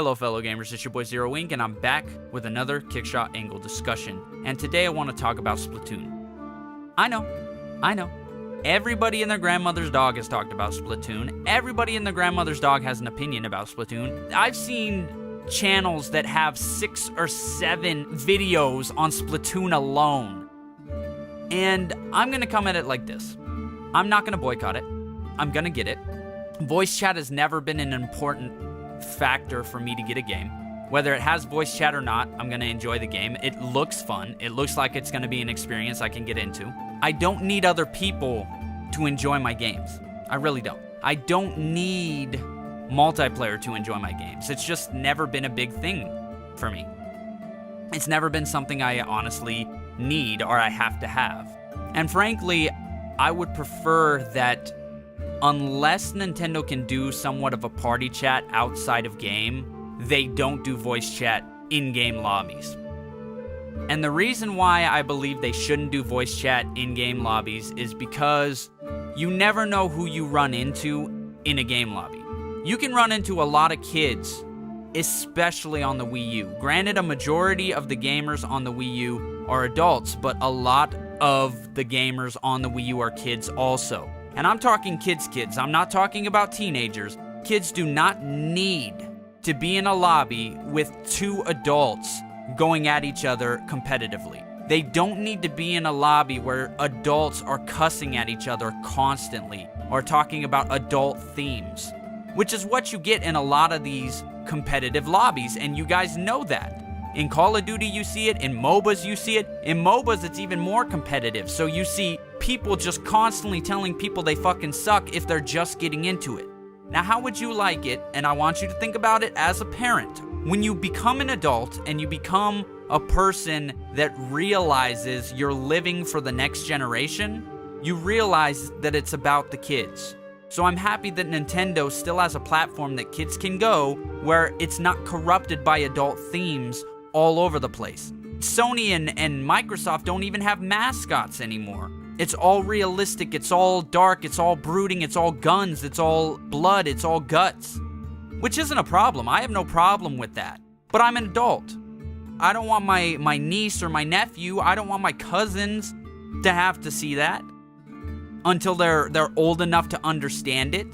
Hello fellow gamers, it's your boy Zero Ink, and I'm back with another Kickshaw Angle discussion. And today I want to talk about Splatoon. I know. Everybody and their grandmother's dog has talked about Splatoon. Everybody and their grandmother's dog has an opinion about Splatoon. I've seen channels that have 6 or 7 videos on Splatoon alone. And I'm going to come at it like this. I'm not going to boycott it. I'm going to get it. Voice chat has never been an important factor for me to get a game. Whether it has voice chat or not, I'm going to enjoy the game. It looks fun. It looks like it's going to be an experience I can get into. I don't need other people to enjoy my games. I really don't. I don't need multiplayer to enjoy my games. It's just never been a big thing for me. It's never been something I honestly need or I have to have. And frankly, I would prefer that unless Nintendo can do somewhat of a party chat outside of game, they don't do voice chat in-game lobbies. And the reason why I believe they shouldn't do voice chat in-game lobbies is because you never know who you run into in a game lobby. You can run into a lot of kids, especially on the Wii U. Granted, a majority of the gamers on the Wii U are adults, but a lot of the gamers on the Wii U are kids also. And I'm talking kids. I'm not talking about teenagers. Kids do not need to be in a lobby with 2 adults going at each other competitively. They don't need to be in a lobby where adults are cussing at each other constantly or talking about adult themes, which is what you get in a lot of these competitive lobbies, and you guys know that. In Call of Duty, you see it. In MOBAs, you see it. In MOBAs, it's even more competitive. So you see people just constantly telling people they fucking suck if they're just getting into it. Now, how would you like it? And I want you to think about it as a parent. When you become an adult and you become a person that realizes you're living for the next generation, you realize that it's about the kids. So I'm happy that Nintendo still has a platform that kids can go where it's not corrupted by adult themes all over the place. Sony and Microsoft don't even have mascots anymore. It's all realistic, it's all dark, it's all brooding, it's all guns, it's all blood, it's all guts. Which isn't a problem. I have no problem with that. But I'm an adult. I don't want my niece or my nephew, I don't want my cousins to have to see that until they're old enough to understand it.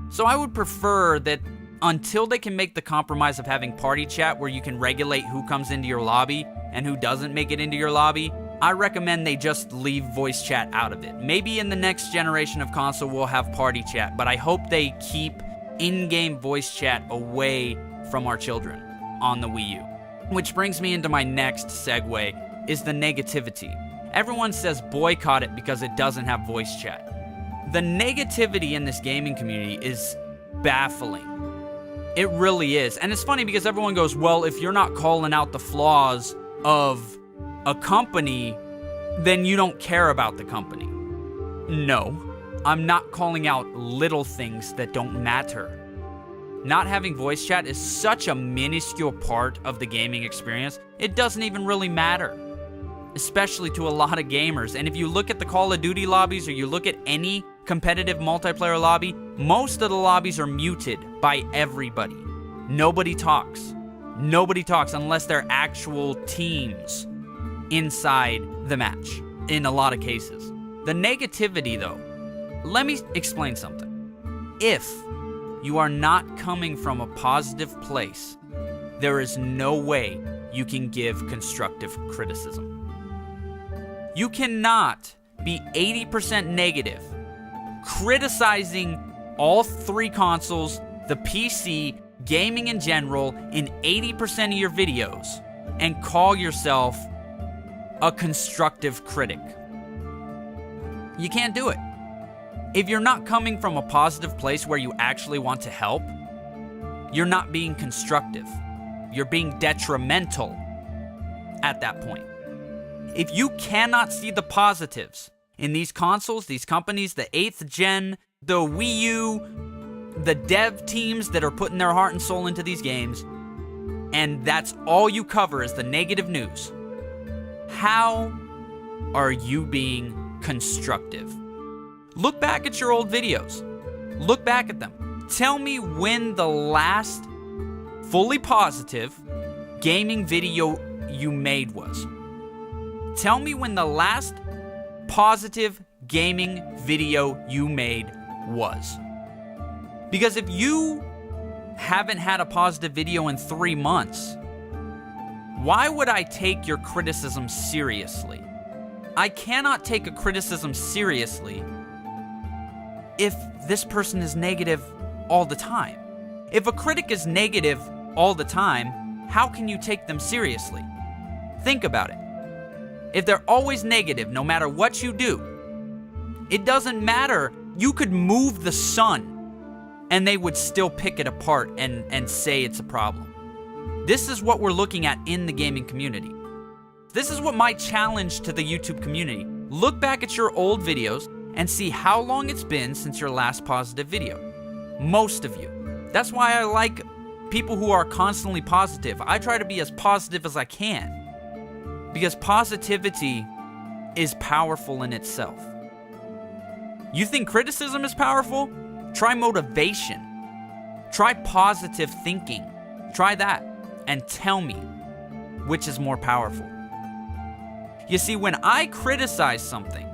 So I would prefer that until they can make the compromise of having party chat where you can regulate who comes into your lobby and who doesn't make it into your lobby, I recommend they just leave voice chat out of it. Maybe in the next generation of console we'll have party chat, but I hope they keep in-game voice chat away from our children on the Wii U. Which brings me into my next segue, is the negativity. Everyone says boycott it because it doesn't have voice chat. The negativity in this gaming community is baffling. It really is. And it's funny because everyone goes, well, if you're not calling out the flaws of a company, then you don't care about the company. No, I'm not calling out little things that don't matter. Not having voice chat is such a minuscule part of the gaming experience, it doesn't even really matter. Especially to a lot of gamers. And if you look at the Call of Duty lobbies or you look at any competitive multiplayer lobby, most of the lobbies are muted by everybody. Nobody talks. Nobody talks unless they're actual teams inside the match, in a lot of cases. The negativity, though, let me explain something. If you are not coming from a positive place, there is no way you can give constructive criticism. You cannot be 80% negative, criticizing all 3 consoles, the PC, gaming in general, in 80% of your videos, and call yourself a constructive critic. You can't do it. If you're not coming from a positive place where you actually want to help, you're not being constructive. You're being detrimental at that point. If you cannot see the positives in these consoles, these companies, the 8th gen, the Wii U, the dev teams that are putting their heart and soul into these games, and that's all you cover is the negative news, how are you being constructive? Look back at your old videos. Look back at them. Tell me when the last fully positive gaming video you made was. Tell me when the last positive gaming video you made was. Because if you haven't had a positive video in 3 months, why would I take your criticism seriously? I cannot take a criticism seriously if this person is negative all the time. If a critic is negative all the time, how can you take them seriously? Think about it. If they're always negative, no matter what you do, it doesn't matter. You could move the sun and they would still pick it apart and say it's a problem. This is what we're looking at in the gaming community. This is what my challenge to the YouTube community. Look back at your old videos and see how long it's been since your last positive video. Most of you. That's why I like people who are constantly positive. I try to be as positive as I can. Because positivity is powerful in itself. You think criticism is powerful? Try motivation. Try positive thinking. Try that and tell me which is more powerful. You see, when I criticize something,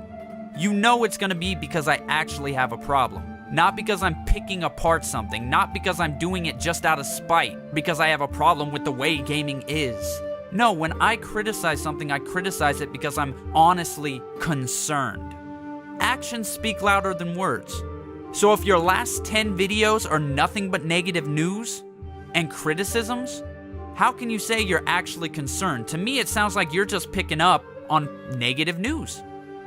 you know it's going to be because I actually have a problem. Not because I'm picking apart something. Not because I'm doing it just out of spite. Because I have a problem with the way gaming is. No, when I criticize something, I criticize it because I'm honestly concerned. Actions speak louder than words. So if your last 10 videos are nothing but negative news and criticisms, how can you say you're actually concerned? To me, it sounds like you're just picking up on negative news.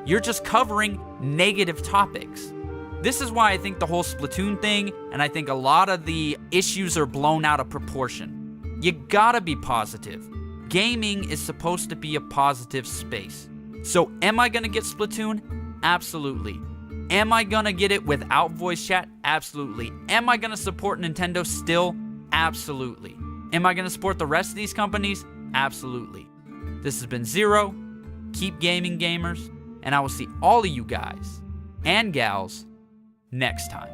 You're just covering negative topics. This is why I think the whole Splatoon thing, and I think a lot of the issues are blown out of proportion. You gotta be positive. Gaming is supposed to be a positive space. So am I gonna get Splatoon? Absolutely. Am I gonna get it without voice chat? Absolutely. Am I gonna support Nintendo still? Absolutely. Am I gonna support the rest of these companies? Absolutely. This has been Zero. Keep gaming, gamers, and I will see all of you guys and gals next time.